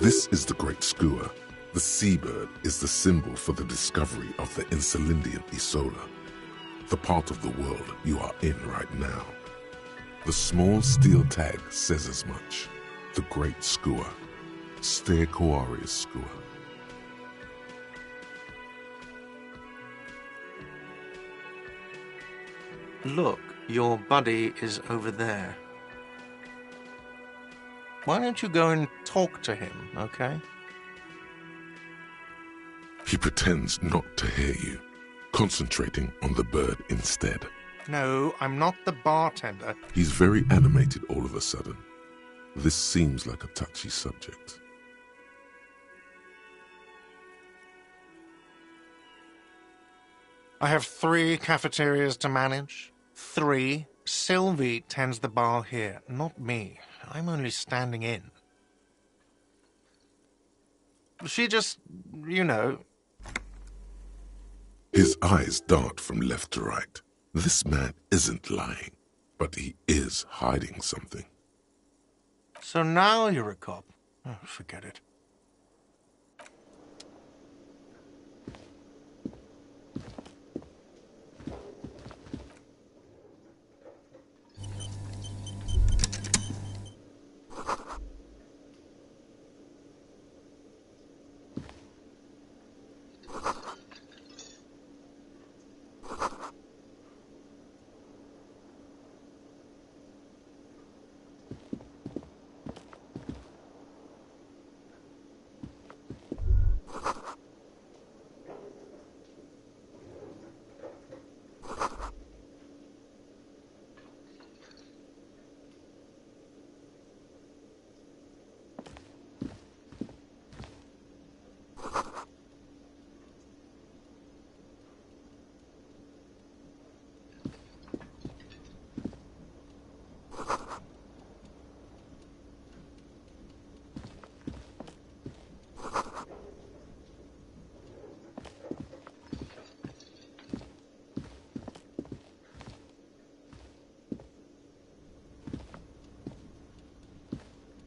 This is the great skua. The seabird is the symbol for the discovery of the insulindian Isola, the part of the world you are in right now. The small steel tag says as much. The great skua, Stegosaurus skua. Look, your buddy is over there. Why don't you go and talk to him, okay? He pretends not to hear you, concentrating on the bird instead. No, I'm not the bartender. He's very animated all of a sudden. This seems like a touchy subject. I have 3 cafeterias to manage. 3. Sylvie tends the bar here, not me. I'm only standing in. She just, you know... His eyes dart from left to right. This man isn't lying, but he is hiding something. So now you're a cop. Oh, forget it.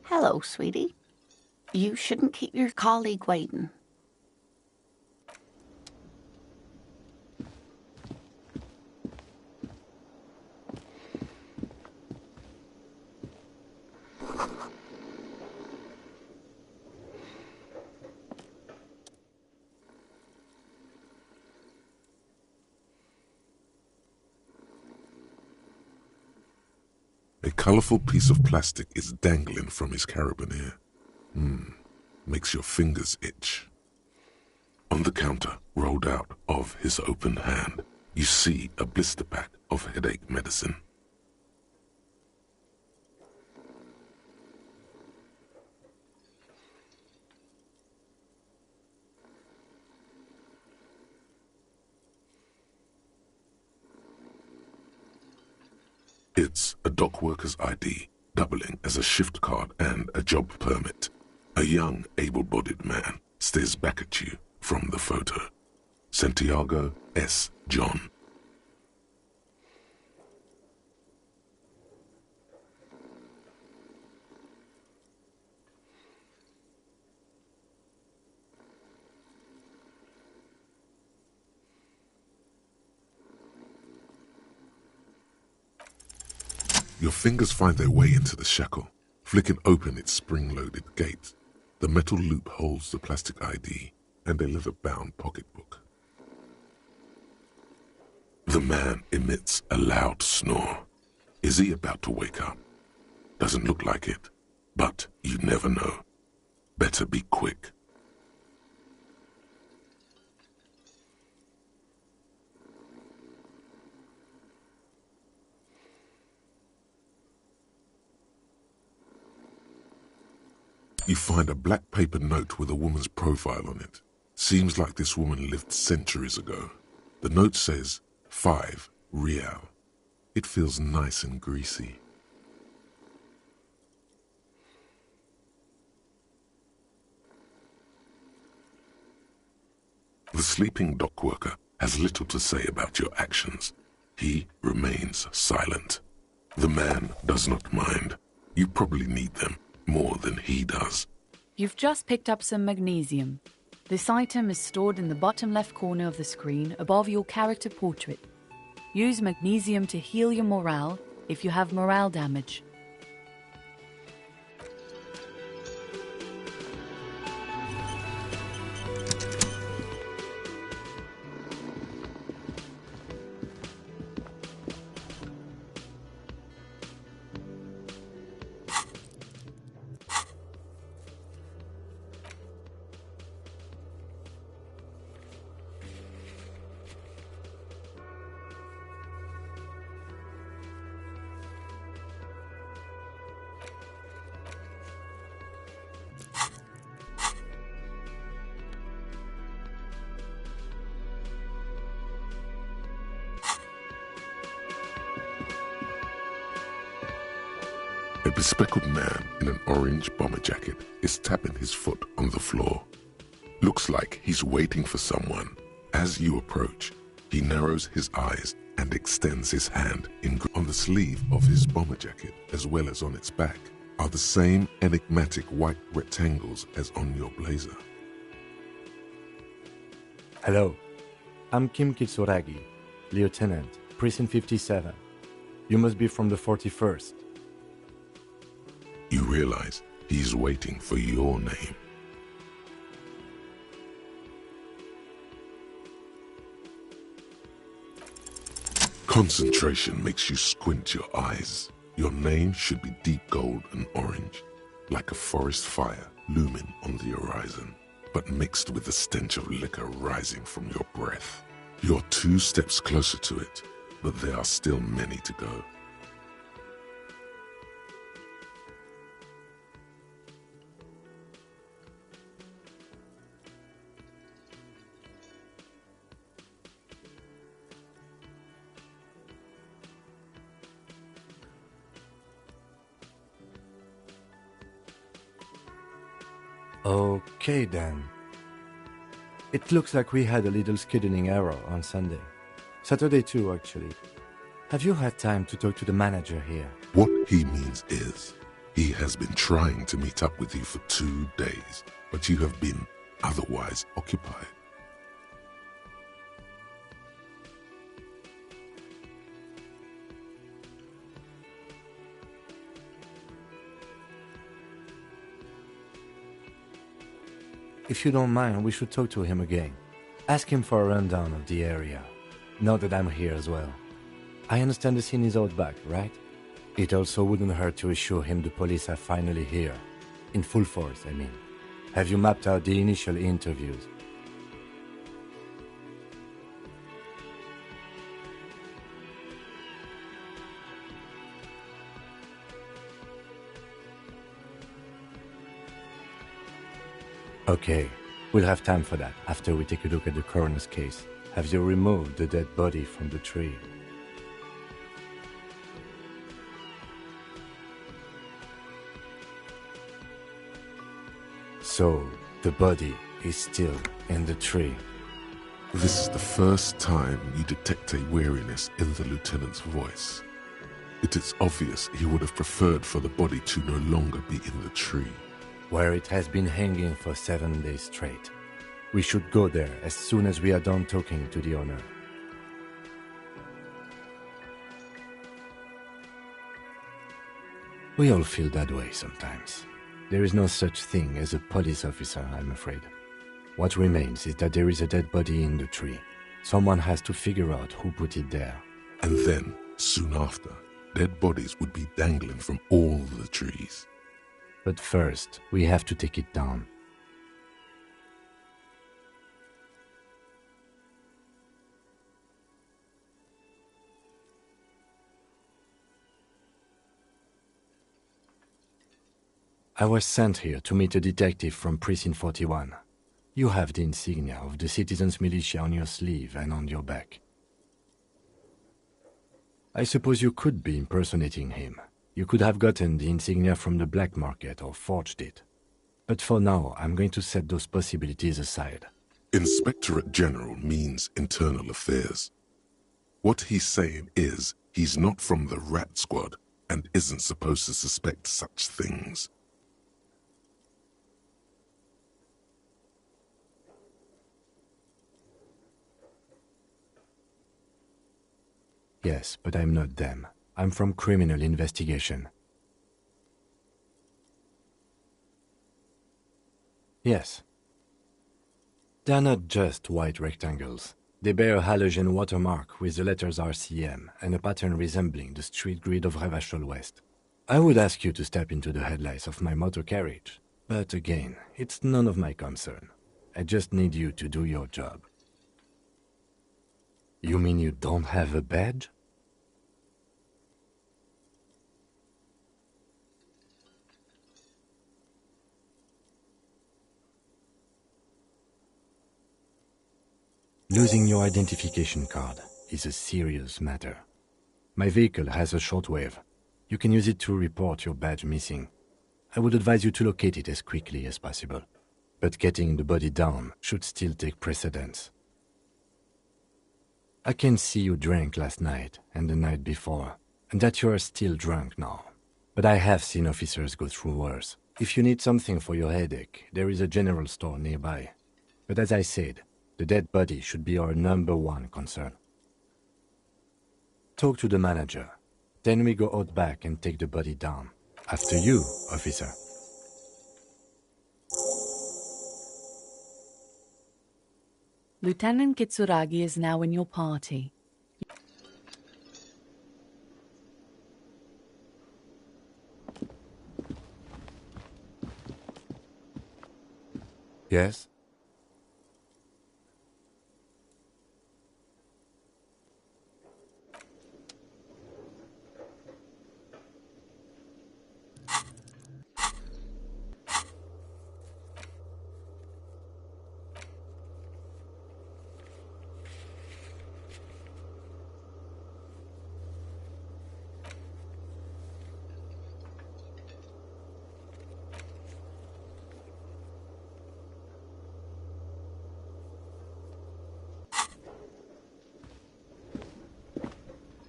Hello, sweetie. You shouldn't keep your colleague waiting. A colorful piece of plastic is dangling from his carabiner. Makes your fingers itch. On the counter, rolled out of his open hand, you see a blister pack of headache medicine. It's a dock worker's ID, doubling as a shift card and a job permit. A young, able-bodied man stares back at you from the photo. Santiago S. John. Your fingers find their way into the shackle, flicking open its spring-loaded gate. The metal loop holds the plastic ID and a leather-bound pocketbook. The man emits a loud snore. Is he about to wake up? Doesn't look like it, but you never know. Better be quick. You find a black paper note with a woman's profile on it. Seems like this woman lived centuries ago. The note says, 5 real. It feels nice and greasy. The sleeping dock worker has little to say about your actions. He remains silent. The man does not mind. You probably need them more than he does. You've just picked up some magnesium. This item is stored in the bottom left corner of the screen above your character portrait. Use magnesium to heal your morale if you have morale damage. A bespectacled man in an orange bomber jacket is tapping his foot on the floor. Looks like he's waiting for someone. As you approach, he narrows his eyes and extends his hand. On the sleeve of his bomber jacket, as well as on its back, are the same enigmatic white rectangles as on your blazer. Hello, I'm Kim Kitsuragi, Lieutenant, Precinct 57. You must be from the 41st. You realize he's waiting for your name. Concentration makes you squint your eyes. Your name should be deep gold and orange, like a forest fire looming on the horizon, but mixed with the stench of liquor rising from your breath. You're 2 steps closer to it, but there are still many to go. Okay then. It looks like we had a little scheduling error on Sunday. Saturday too, actually. Have you had time to talk to the manager here? What he means is, he has been trying to meet up with you for 2 days, but you have been otherwise occupied. If you don't mind, we should talk to him again. Ask him for a rundown of the area. Now that I'm here as well. I understand the scene is out back, right? It also wouldn't hurt to assure him the police are finally here. In full force, I mean. Have you mapped out the initial interviews? Okay, we'll have time for that after we take a look at the coroner's case. Have you removed the dead body from the tree? So, the body is still in the tree. This is the first time you detect a weariness in the lieutenant's voice. It is obvious he would have preferred for the body to no longer be in the tree, where it has been hanging for 7 days straight. We should go there as soon as we are done talking to the owner. We all feel that way sometimes. There is no such thing as a police officer, I'm afraid. What remains is that there is a dead body in the tree. Someone has to figure out who put it there. and then, soon after, dead bodies would be dangling from all the trees. But first, we have to take it down. I was sent here to meet a detective from Precinct 41. You have the insignia of the Citizens Militia on your sleeve and on your back. I suppose you could be impersonating him. You could have gotten the insignia from the black market or forged it. But for now, I'm going to set those possibilities aside. Inspectorate General means internal affairs. What he's saying is he's not from the Rat Squad and isn't supposed to suspect such things. Yes, but I'm not them. I'm from criminal investigation. Yes. They're not just white rectangles. They bear a halogen watermark with the letters RCM and a pattern resembling the street grid of Revachol West. I would ask you to step into the headlights of my motor carriage, but again, it's none of my concern. I just need you to do your job. You mean you don't have a badge? Losing your identification card is a serious matter. My vehicle has a shortwave. You can use it to report your badge missing. I would advise you to locate it as quickly as possible. But getting the body down should still take precedence. I can see you drank last night and the night before, and that you are still drunk now. But I have seen officers go through worse. If you need something for your headache, there is a general store nearby. But as I said, the dead body should be our #1 concern. Talk to the manager. Then we go out back and take the body down. After you, officer. Lieutenant Kitsuragi is now in your party. Yes?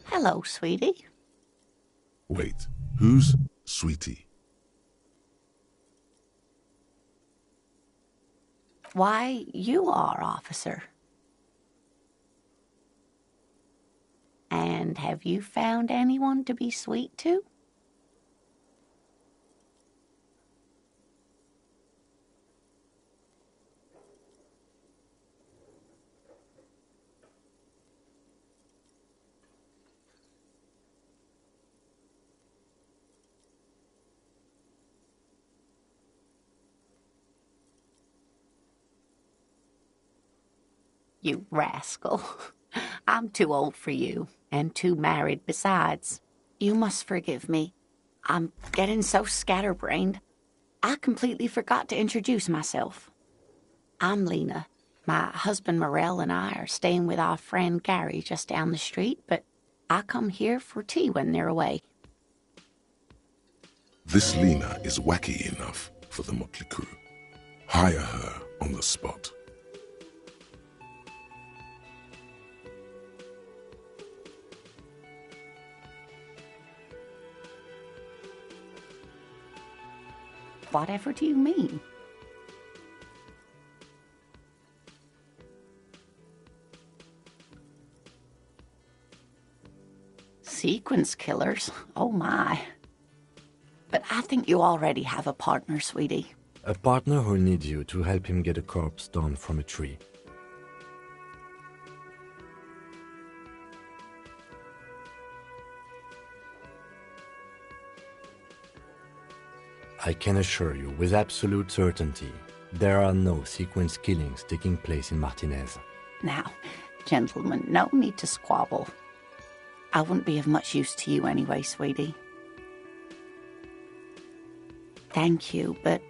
Hello, sweetie. Wait, who's Sweetie? Why, you are, officer. And have you found anyone to be sweet to? You rascal. I'm too old for you, and too married besides. You must forgive me. I'm getting so scatterbrained. I completely forgot to introduce myself. I'm Lena. My husband Morel and I are staying with our friend Gary just down the street, but I come here for tea when they're away. This Lena is wacky enough for the motley crew. Hire her on the spot. Whatever do you mean? Sequence killers? Oh my. But I think you already have a partner, sweetie. A partner who'll need you to help him get a corpse down from a tree. I can assure you with absolute certainty, there are no sequence killings taking place in Martinez. Now, gentlemen, no need to squabble. I wouldn't be of much use to you anyway, sweetie. Thank you, but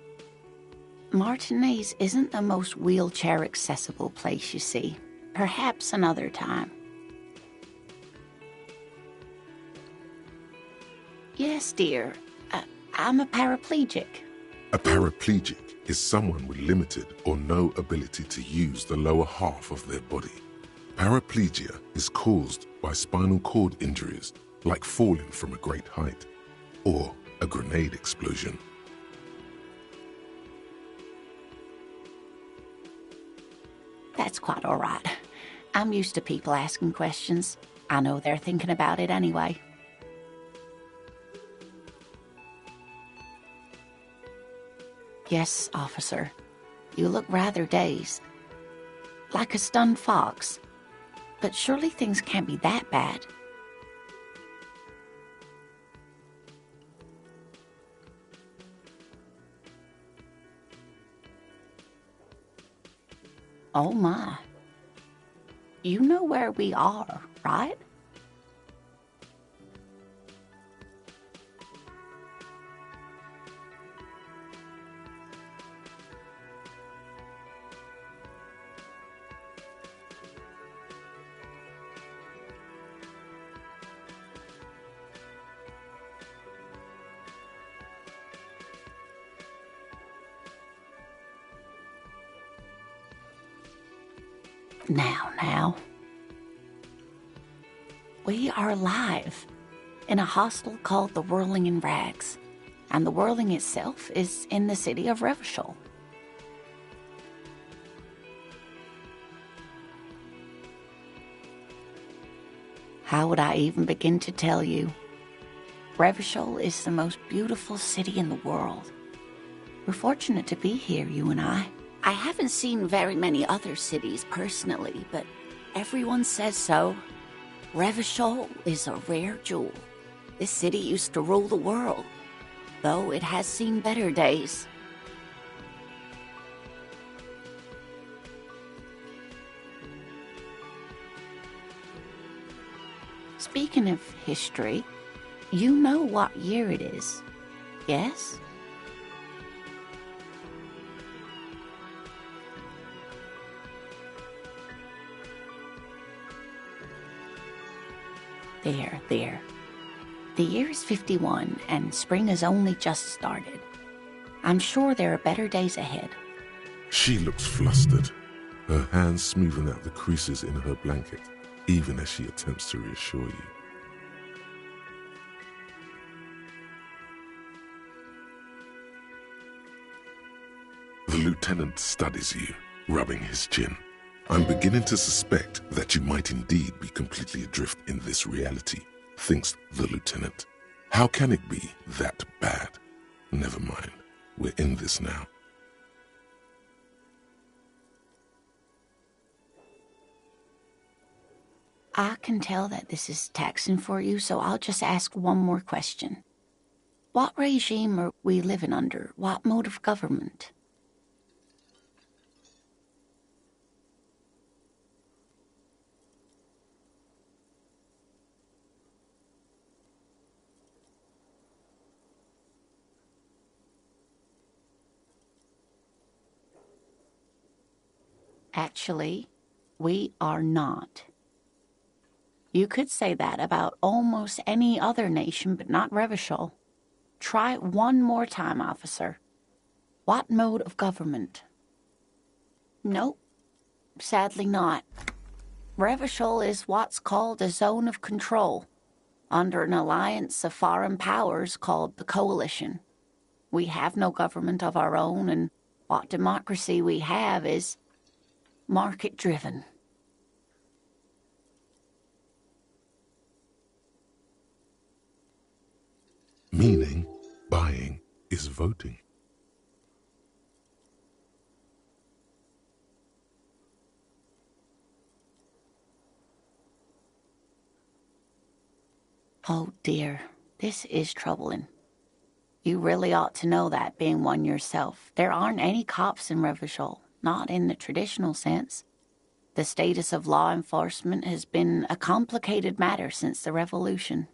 Martinez isn't the most wheelchair-accessible place, you see. Perhaps another time. Yes, dear. I'm a paraplegic. A paraplegic is someone with limited or no ability to use the lower half of their body. Paraplegia is caused by spinal cord injuries, like falling from a great height, or a grenade explosion. That's quite all right. I'm used to people asking questions. I know they're thinking about it anyway. Yes, officer. You look rather dazed. Like a stunned fox. But surely things can't be that bad. Oh my. You know where we are, right? Now. We are live in a hostel called the Whirling in Rags, and the Whirling itself is in the city of Revachol. How would I even begin to tell you? Revachol is the most beautiful city in the world. We're fortunate to be here, you and I. I haven't seen very many other cities personally, but everyone says so. Revachol is a rare jewel. This city used to rule the world, though it has seen better days. Speaking of history, you know what year it is, yes? There. The year is 51, and spring has only just started. I'm sure there are better days ahead. She looks flustered, her hands smoothing out the creases in her blanket, even as she attempts to reassure you. The lieutenant studies you, rubbing his chin. I'm beginning to suspect that you might indeed be completely adrift in this reality, thinks the lieutenant. How can it be that bad? Never mind, we're in this now. I can tell that this is taxing for you, so I'll just ask one more question. What regime are we living under? What mode of government? Actually, we are not. You could say that about almost any other nation, but not Revachol. Try it one more time, officer. What mode of government? Nope, sadly not. Revachol is what's called a zone of control, under an alliance of foreign powers called the Coalition. We have no government of our own, and what democracy we have is market-driven. Meaning, buying is voting. Oh dear, this is troubling. You really ought to know that, being one yourself. There aren't any cops in Revachol, not in the traditional sense. The status of law enforcement has been a complicated matter since the revolution.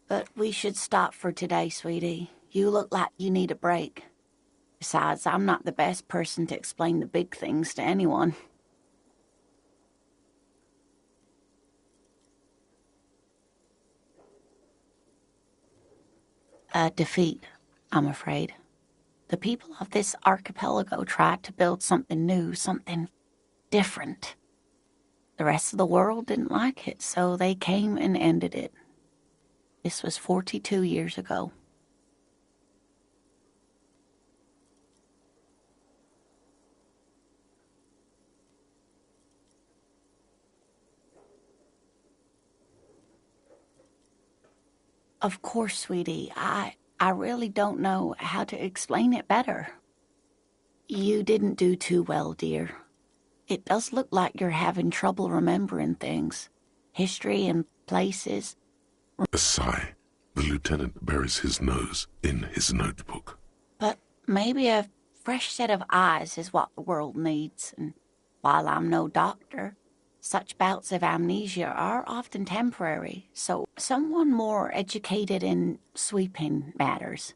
But we should stop for today, sweetie. You look like you need a break. Besides, I'm not the best person to explain the big things to anyone. A defeat, I'm afraid. The people of this archipelago tried to build something new, something different. The rest of the world didn't like it, so they came and ended it. This was 42 years ago. Of course, sweetie. I really don't know how to explain it better. You didn't do too well, dear. It does look like you're having trouble remembering things. History and places. A sigh. The lieutenant buries his nose in his notebook. But maybe a fresh set of eyes is what the world needs. And while I'm no doctor, such bouts of amnesia are often temporary, so someone more educated in sweeping matters.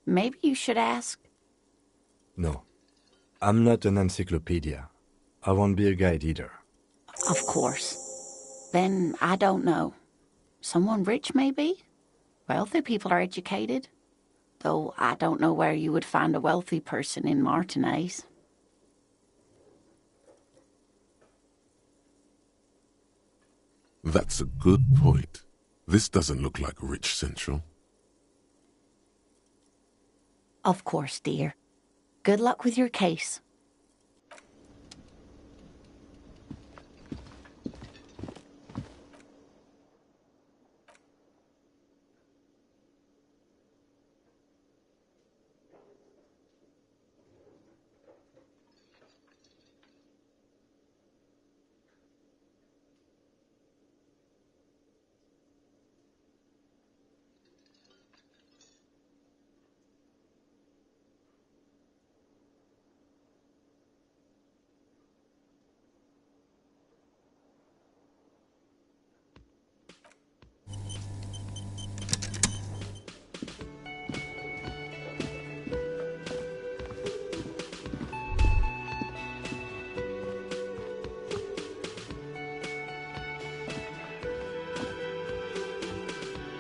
Maybe you should ask. No, I'm not an encyclopedia. I won't be a guide either. Of course. Then I don't know. Someone rich, maybe? Wealthy people are educated. Though I don't know where you would find a wealthy person in Martinez. That's a good point. This doesn't look like Rich Central. Of course, dear. Good luck with your case.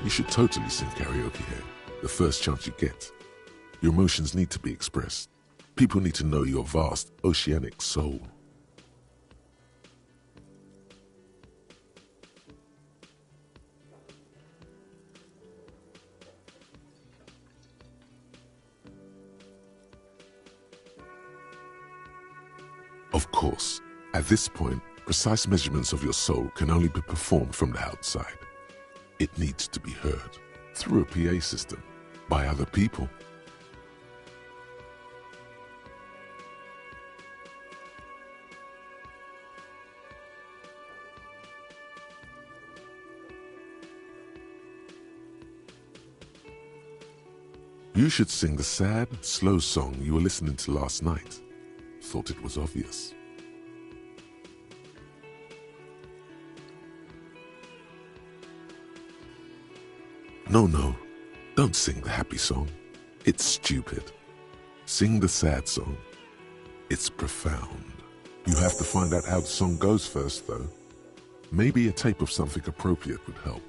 You should totally sing karaoke here, the first chance you get. Your emotions need to be expressed. People need to know your vast, oceanic soul. Of course, at this point, precise measurements of your soul can only be performed from the outside. It needs to be heard, through a PA system, by other people. You should sing the sad, slow song you were listening to last night. Thought it was obvious. No, don't sing the happy song. It's stupid. Sing the sad song. It's profound. You have to find out how the song goes first, though. Maybe a tape of something appropriate would help.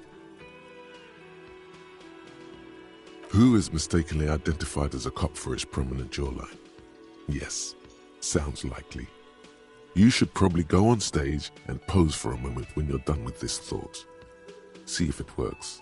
Who is mistakenly identified as a cop for his prominent jawline? Yes, sounds likely. You should probably go on stage and pose for a moment when you're done with this thought. See if it works.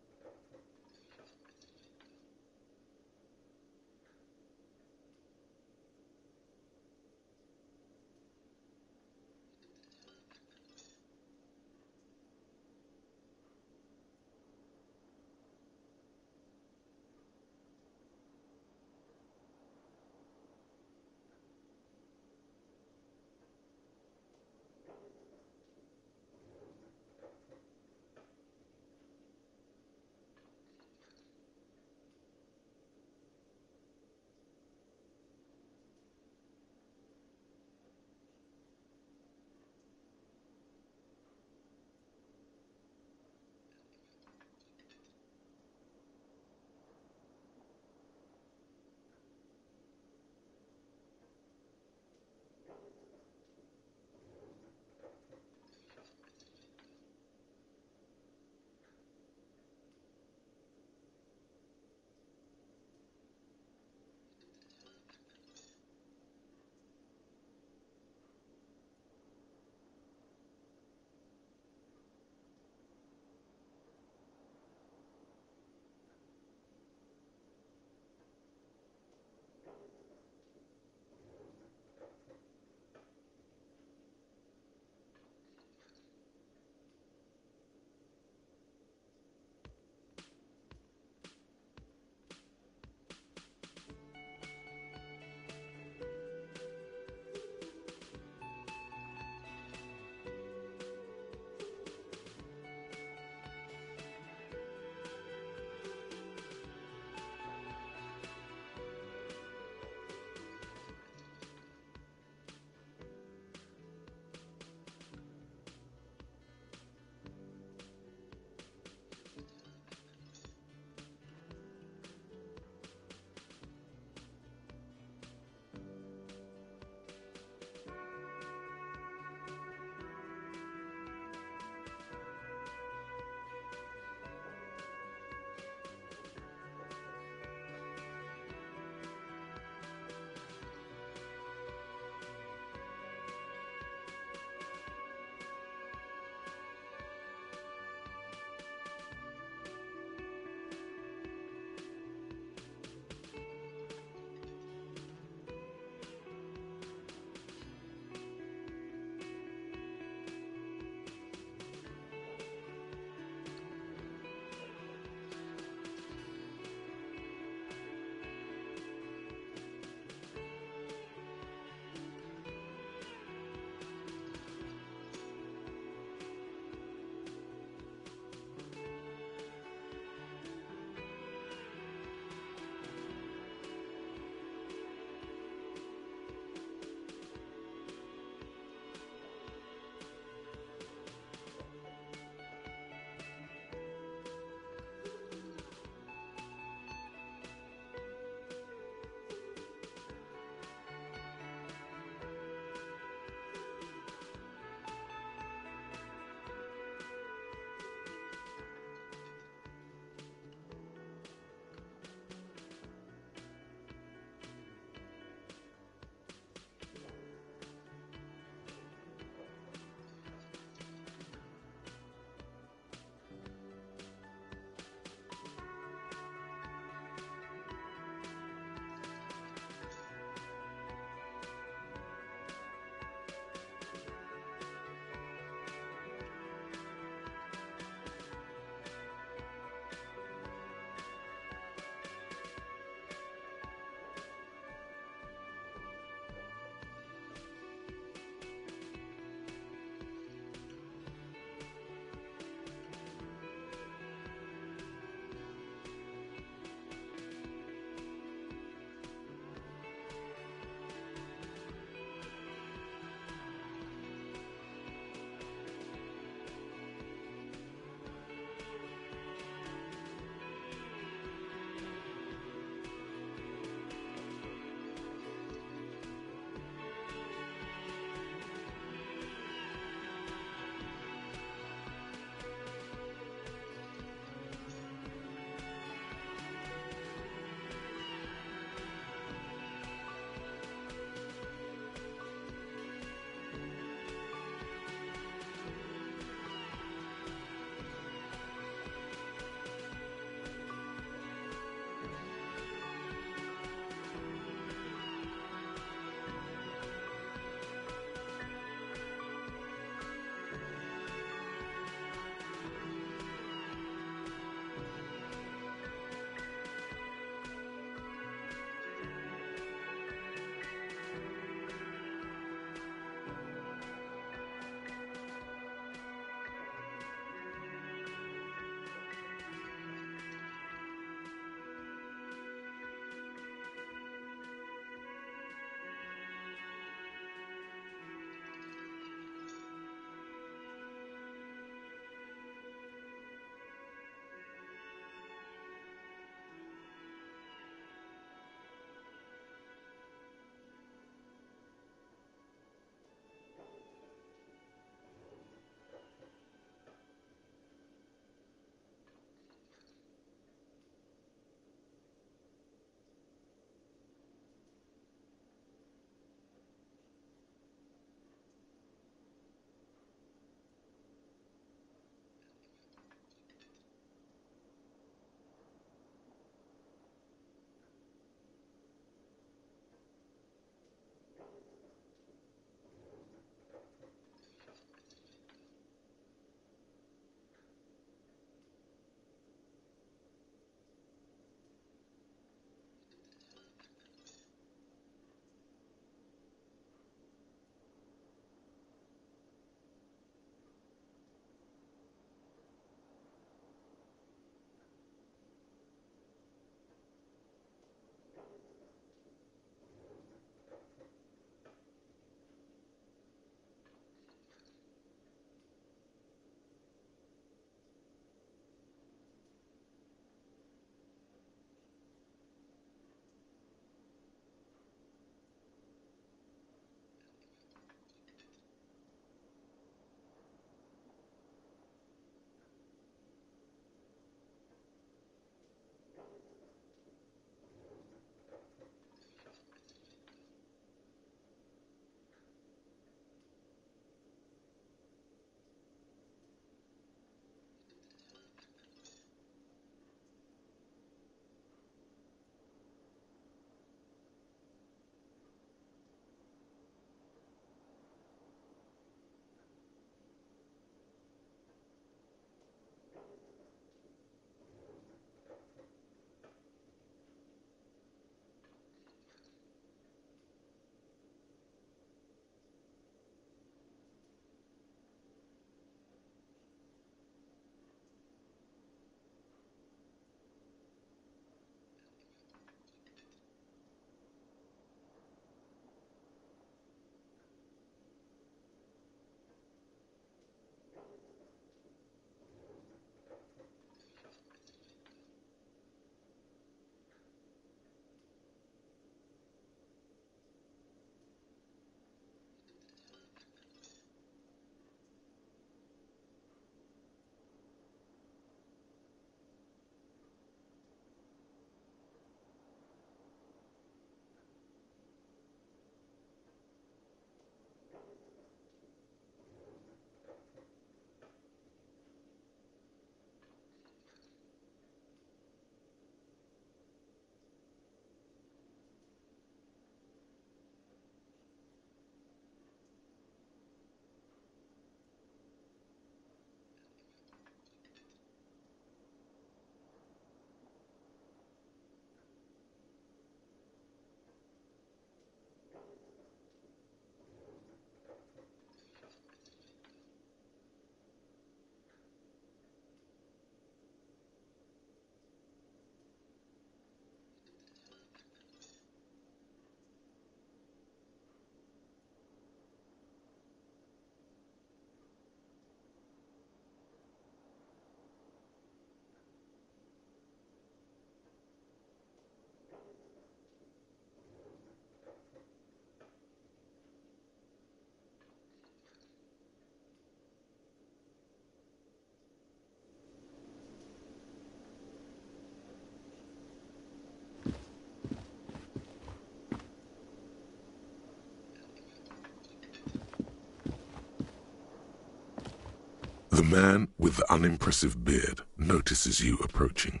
man with the unimpressive beard notices you approaching.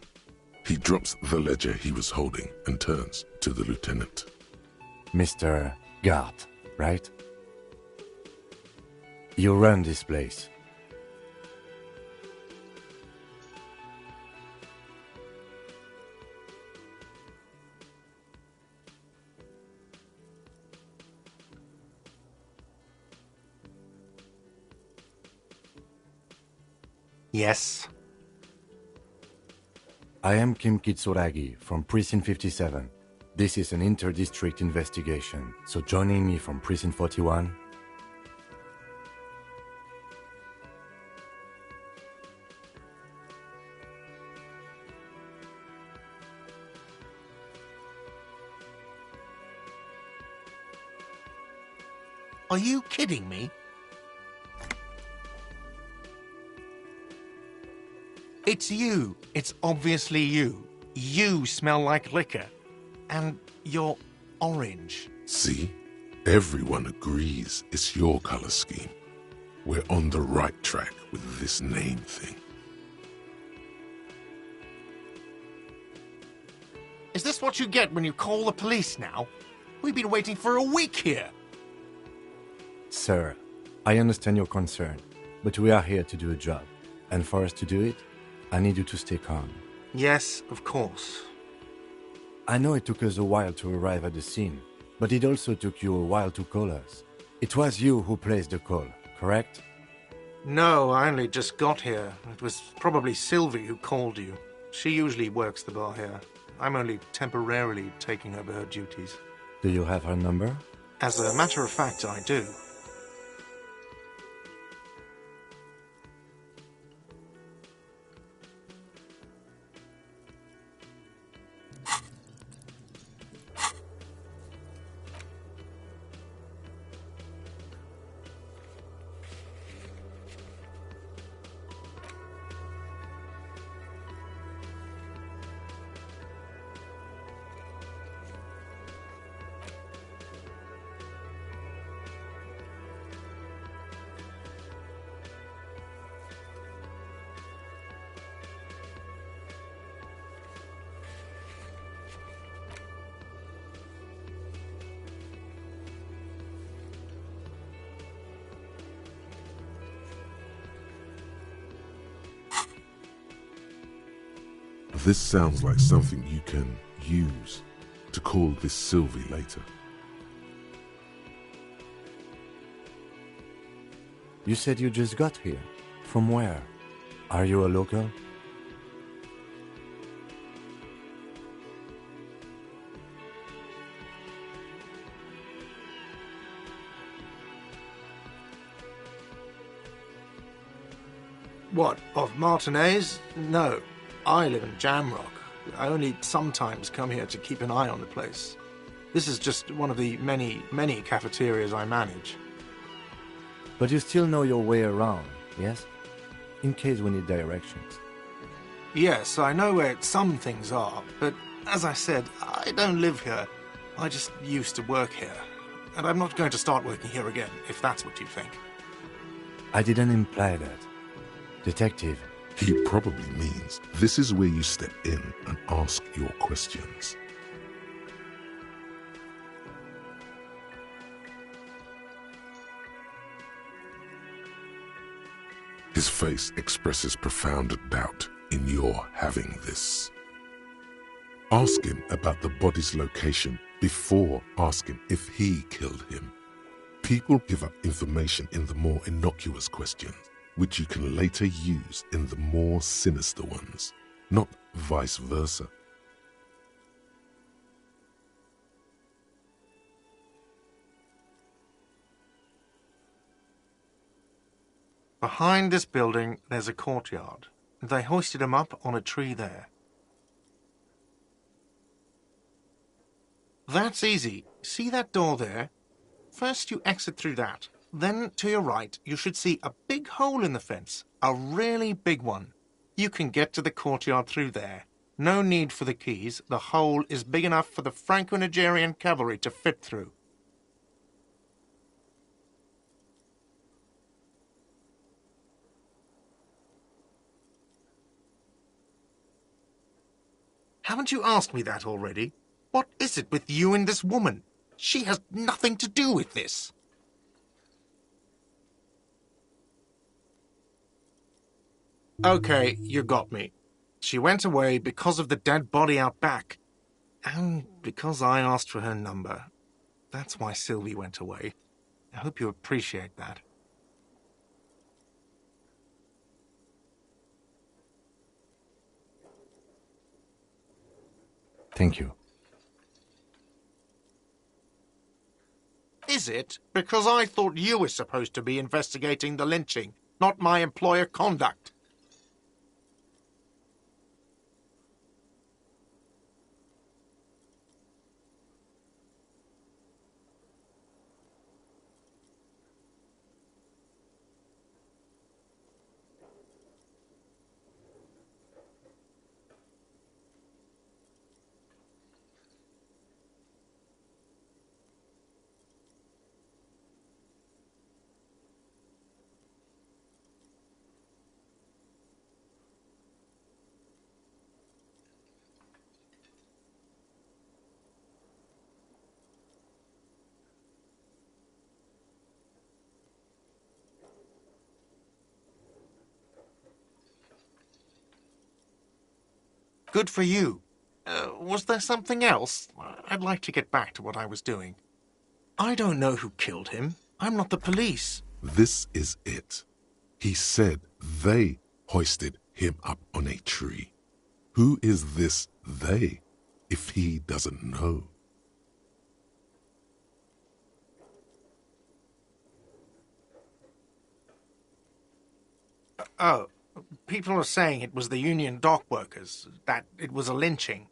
He drops the ledger he was holding and turns to the lieutenant. Mr. Gart, right? You run this place. Yes. I am Kim Kitsuragi from Precinct 57. This is an inter-district investigation, so joining me from Precinct 41... Are you kidding me? It's you. It's obviously you. You smell like liquor. And you're orange. See? Everyone agrees it's your color scheme. We're on the right track with this name thing. Is this what you get when you call the police now? We've been waiting for a week here. Sir, I understand your concern, but we are here to do a job. And for us to do it, I need you to stay calm. Yes, of course. I know it took us a while to arrive at the scene, but it also took you a while to call us. It was you who placed the call, correct? No, I only just got here. It was probably Sylvie who called you. She usually works the bar here. I'm only temporarily taking over her duties. Do you have her number? As a matter of fact, I do. This sounds like something you can use to call this Sylvie later. You said you just got here. From where? Are you a local? What, of Martinez? No. I live in Jamrock. I only sometimes come here to keep an eye on the place. This is just one of the many, many cafeterias I manage. But you still know your way around, yes? In case we need directions. Yes, I know where some things are, but as I said, I don't live here. I just used to work here. And I'm not going to start working here again, if that's what you think. I didn't imply that. Detective. He probably means this is where you step in and ask your questions. His face expresses profound doubt in your having this. Ask him about the body's location before asking if he killed him. People give up information in the more innocuous questions, which you can later use in the more sinister ones, not vice versa. Behind this building, there's a courtyard. They hoisted him up on a tree there. That's easy. See that door there? First you exit through that. Then, to your right, you should see a big hole in the fence. A really big one. You can get to the courtyard through there. No need for the keys. The hole is big enough for the Franco-Nigerian cavalry to fit through. Haven't you asked me that already? What is it with you and this woman? She has nothing to do with this. Okay, you got me. She went away because of the dead body out back. And because I asked for her number. That's why Sylvie went away. I hope you appreciate that. Thank you. Is it? Because I thought you were supposed to be investigating the lynching, not my employer conduct. Good for you. Was there something else? I'd like to get back to what I was doing. I don't know who killed him. I'm not the police. This is it. He said they hoisted him up on a tree. Who is this they, if he doesn't know? Oh, people are saying it was the union dock workers, that it was a lynching.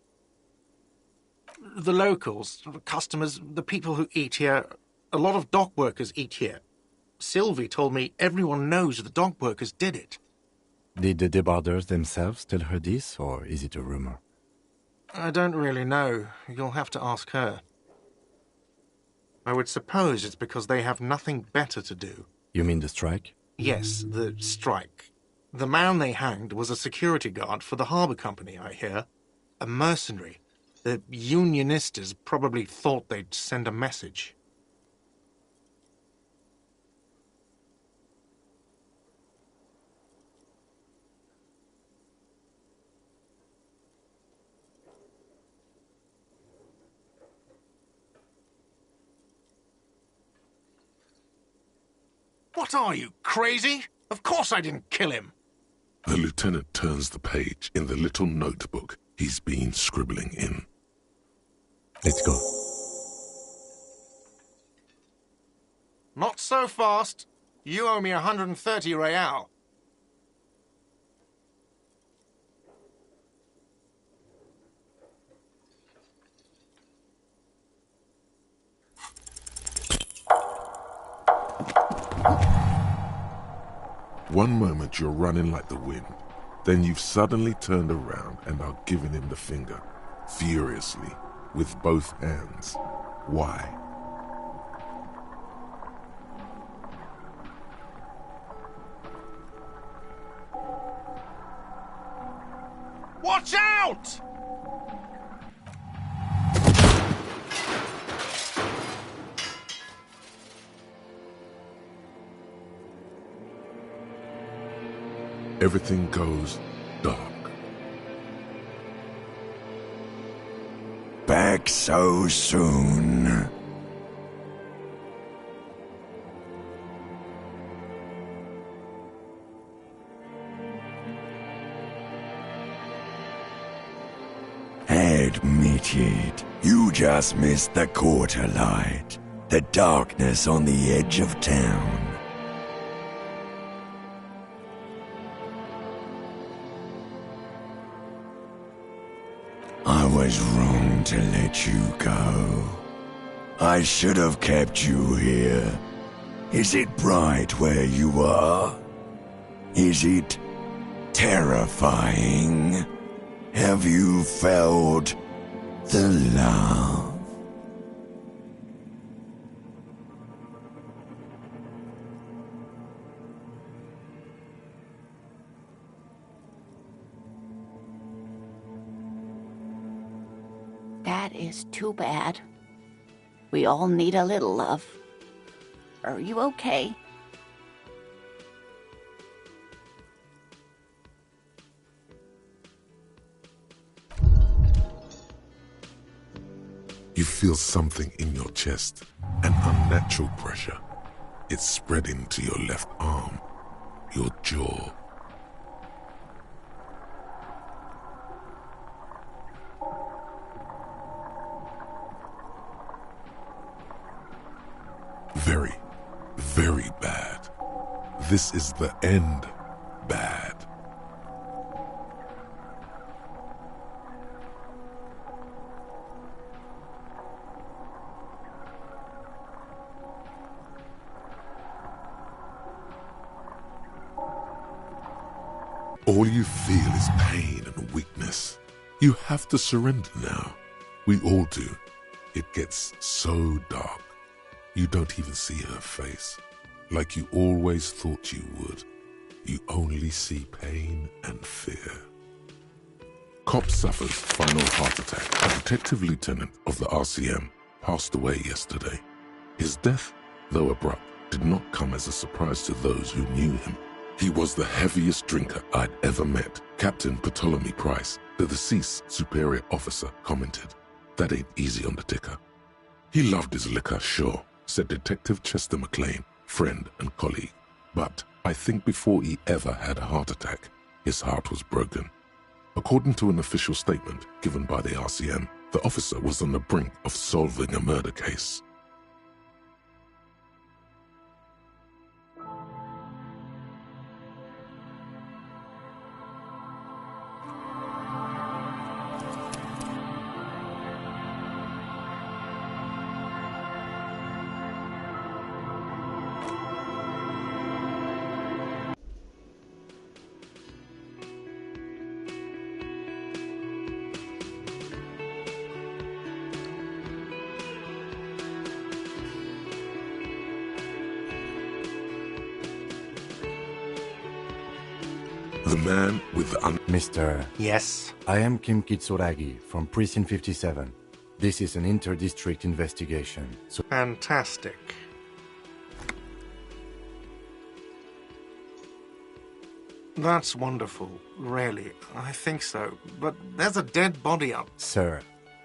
The locals, the customers, the people who eat here, a lot of dock workers eat here. Sylvie told me everyone knows the dock workers did it. Did the debarders themselves tell her this, or is it a rumor? I don't really know. You'll have to ask her. I would suppose it's because they have nothing better to do. You mean the strike? Yes, the strike. The man they hanged was a security guard for the harbour company, I hear. A mercenary. The unionistas probably thought they'd send a message. What are you, crazy? Of course I didn't kill him. The lieutenant turns the page in the little notebook he's been scribbling in. Let's go. Not so fast. You owe me 130 real. One moment you're running like the wind, then you've suddenly turned around and are giving him the finger, furiously, with both hands. Why? Watch out! Everything goes dark. Back so soon? Admit it, you just missed the quarter light, the darkness on the edge of town. I was wrong to let you go. I should have kept you here. Is it bright where you are? Is it terrifying? Have you felt the love? That is too bad. We all need a little love. Are you okay? You feel something in your chest, an unnatural pressure. It's spreading to your left arm, your jaw. Very, very bad. This is the end bad. All you feel is pain and weakness. You have to surrender now. We all do. It gets so dark. You don't even see her face. Like you always thought you would. You only see pain and fear. Cop suffers final heart attack. A detective lieutenant of the RCM passed away yesterday. His death, though abrupt, did not come as a surprise to those who knew him. He was the heaviest drinker I'd ever met. Captain Ptolemy Price, the deceased superior officer, commented, "That ain't easy on the ticker." He loved his liquor, sure, said Detective Chester McLean, friend and colleague. But I think before he ever had a heart attack, his heart was broken. According to an official statement given by the RCM, the officer was on the brink of solving a murder case. The man with the Mr. Yes? I am Kim Kitsuragi from Precinct 57. This is an inter-district investigation, so... Fantastic. That's wonderful, really. I think so. But there's a dead body up. Sir,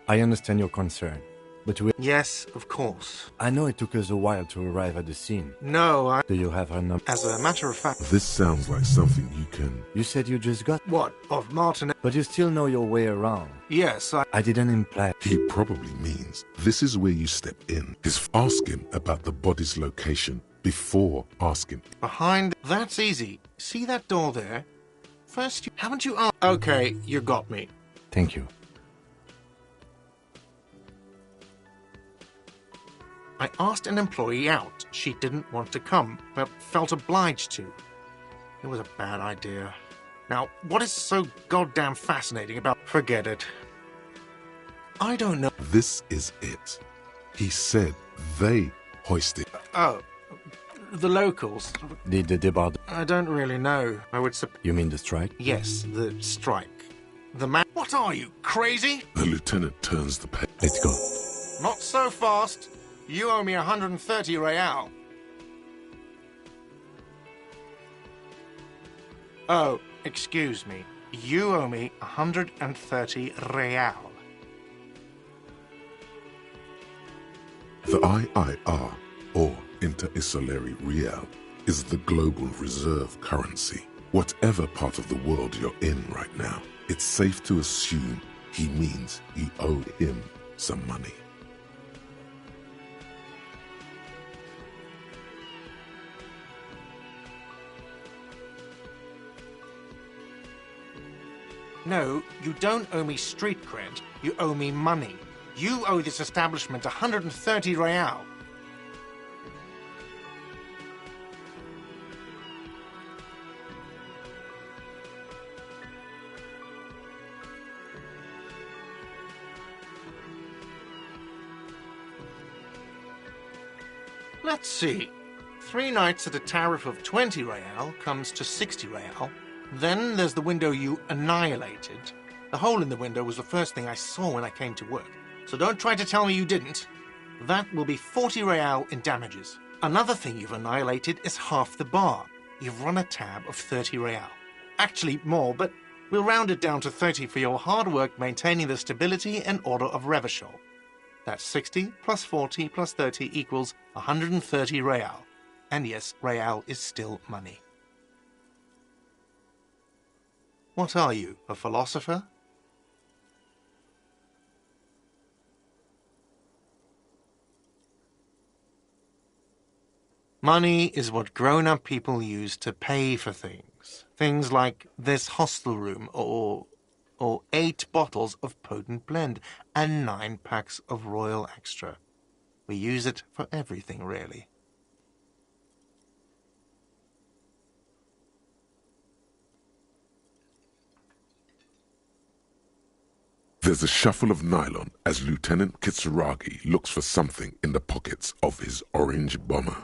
I understand your concern, but Yes, of course. I know it took us a while to arrive at the scene. No, Do you have her number? as a matter of fact... This sounds like something you can... You said you just got... What, of Martin? But you still know your way around. Yes, I didn't imply... He probably means this is where you step in. Ask him about the body's location before asking. Behind... That's easy. See that door there? First, haven't you... Okay, you got me. Thank you. I asked an employee out. She didn't want to come, but felt obliged to. It was a bad idea. Now, what is so goddamn fascinating about... Forget it. I don't know... This is it. He said they hoisted. Oh, the locals. Did the debate... I don't really know. I would You mean the strike? Yes, the strike. The man... What are you, crazy? The lieutenant turns the page. Let's go. Not so fast. You owe me 130 real. Oh, excuse me. You owe me 130 real. The IIR, or Inter-Isolary Real, is the global reserve currency. Whatever part of the world you're in right now, it's safe to assume he means you owe him some money. No, you don't owe me street cred. You owe me money. You owe this establishment 130 real. Let's see. 3 nights at a tariff of 20 real comes to 60 real. Then there's the window you annihilated. The hole in the window was the first thing I saw when I came to work. so don't try to tell me you didn't. That will be 40 real in damages. Another thing you've annihilated is half the bar. You've run a tab of 30 real. Actually, more, but we'll round it down to 30 for your hard work maintaining the stability and order of Revachol. That's 60 plus 40 plus 30 equals 130 real. And yes, real is still money. What are you, a philosopher? Money is what grown-up people use to pay for things. Things like this hostel room or 8 bottles of potent blend and 9 packs of Royal Extra. We use it for everything, really. There's a shuffle of nylon as Lieutenant Kitsuragi looks for something in the pockets of his orange bomber.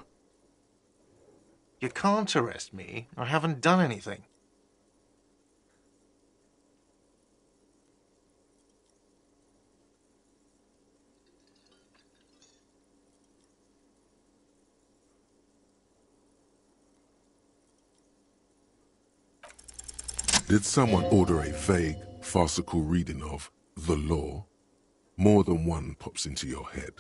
You can't arrest me. I haven't done anything. Did someone order a vague, farcical reading of the law? More than one pops into your head.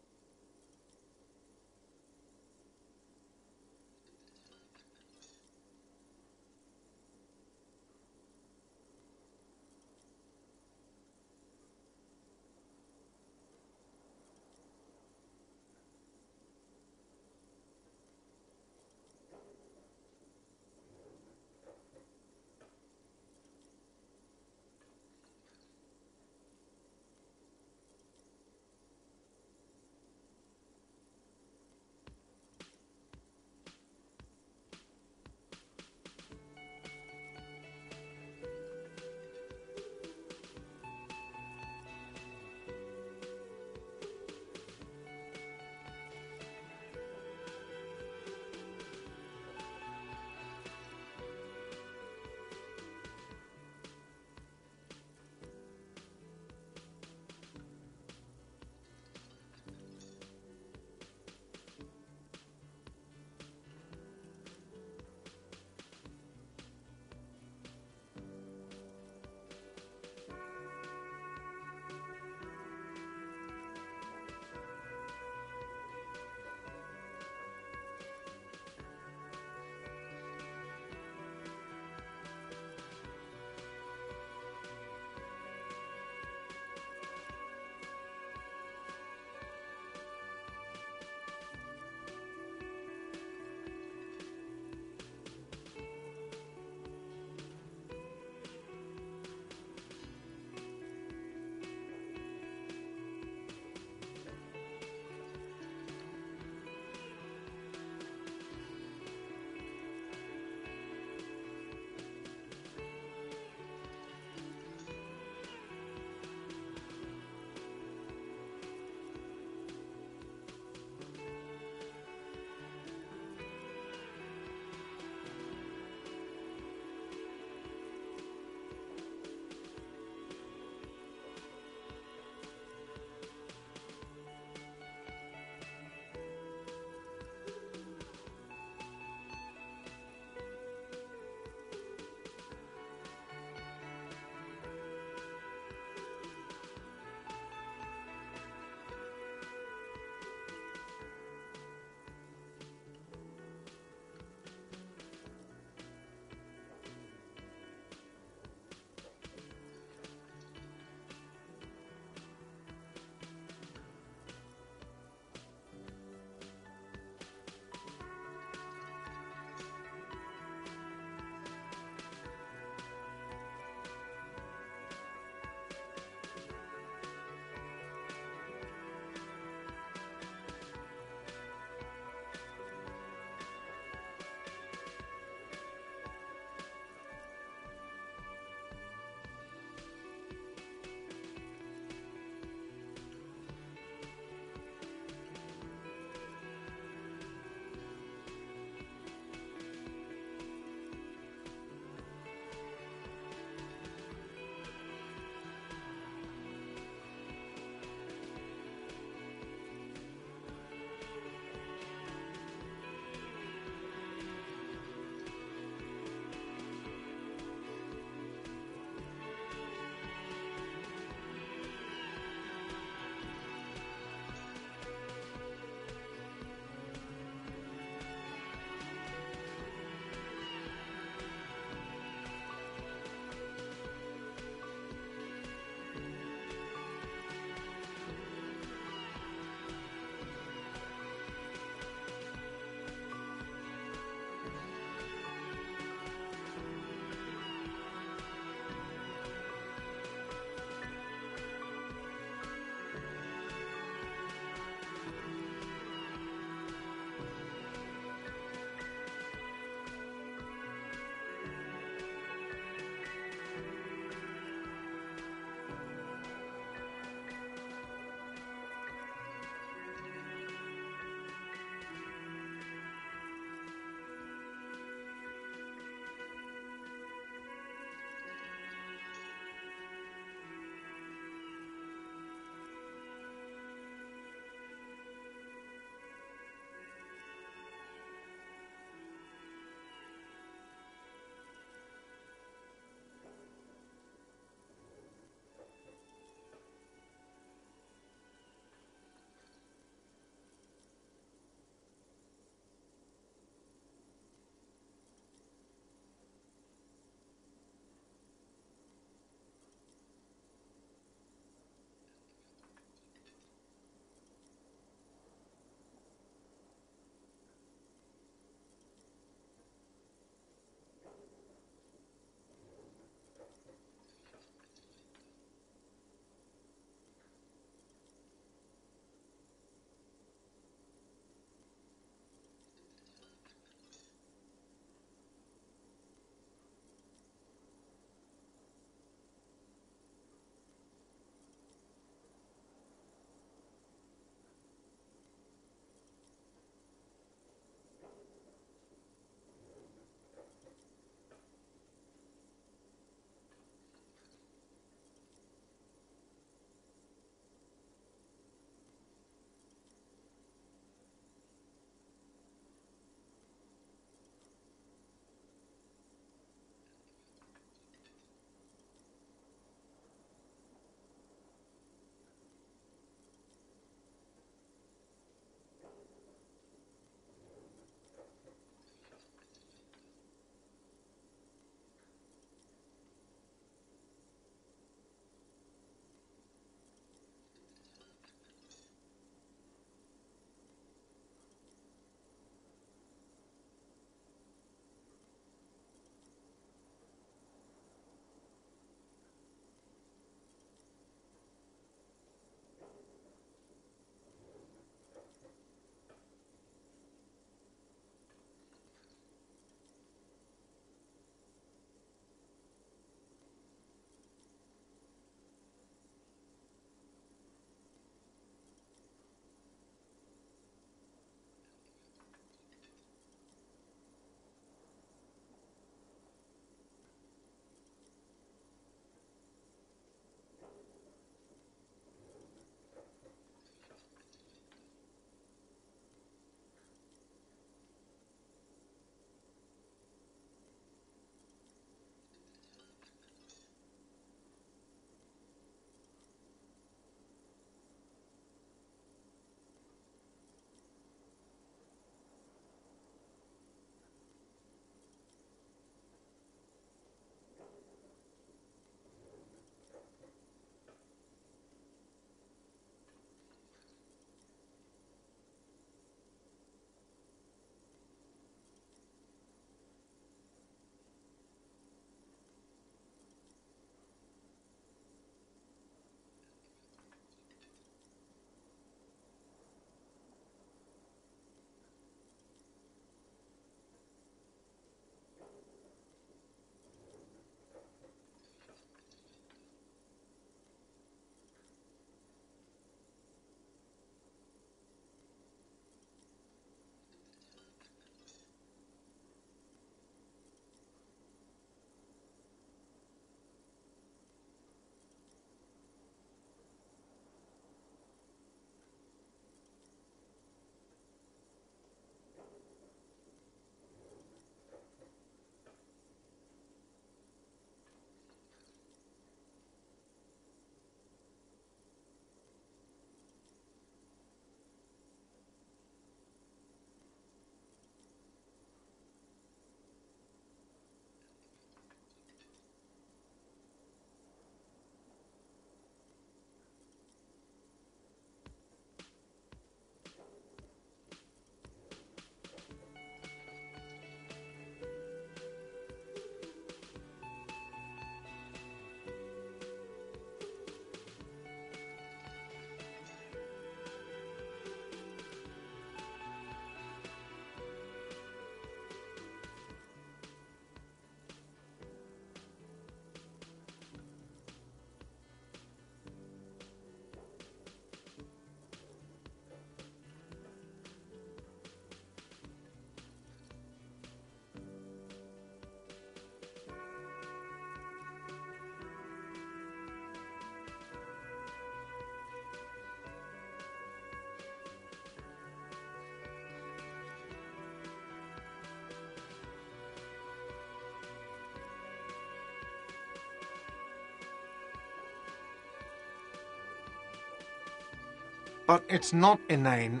But it's not inane.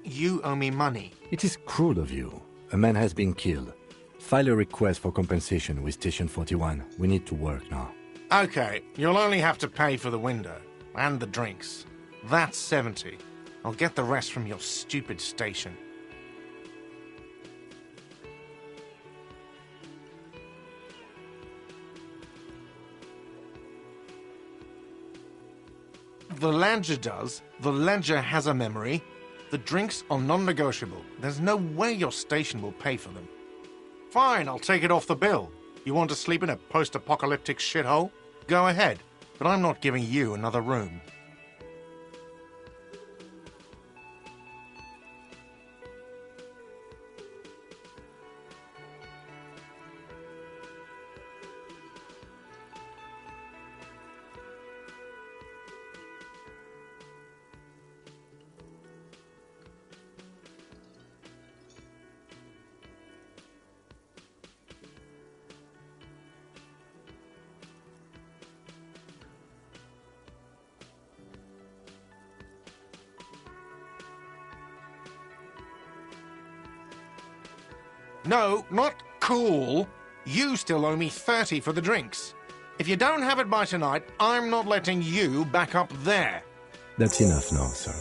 You owe me money. It is cruel of you. A man has been killed. File a request for compensation with Station 41. We need to work now. Okay, you'll only have to pay for the window and the drinks. That's 70. I'll get the rest from your stupid station. The ledger does. The ledger has a memory. The drinks are non-negotiable. There's no way your station will pay for them. Fine, I'll take it off the bill. You want to sleep in a post-apocalyptic shithole? Go ahead, but I'm not giving you another room. No, not cool. You still owe me 30 for the drinks. If you don't have it by tonight, I'm not letting you back up there. That's enough now, sir.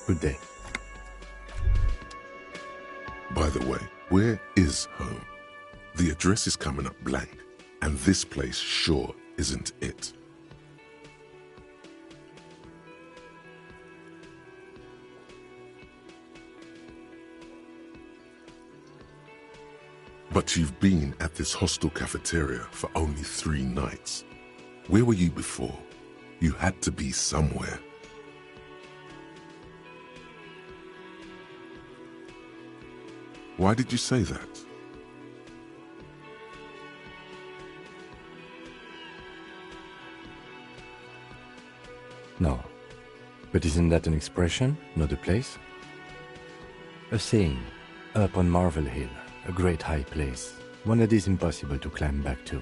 Good day. By the way, where is home? The address is coming up blank, and this place sure isn't it. But you've been at this hostel cafeteria for only 3 nights. Where were you before? You had to be somewhere. Why did you say that? No. But isn't that an expression, not a place? A saying, up on Marvel Hill, a great high place, one that is impossible to climb back to.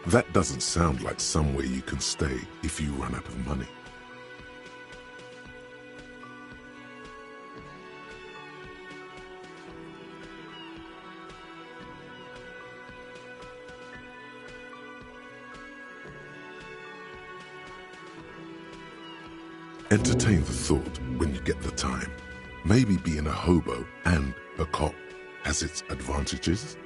That doesn't sound like somewhere you can stay if you run out of money. Entertain the thought when you get the time. Maybe being a hobo and a cop has its advantages.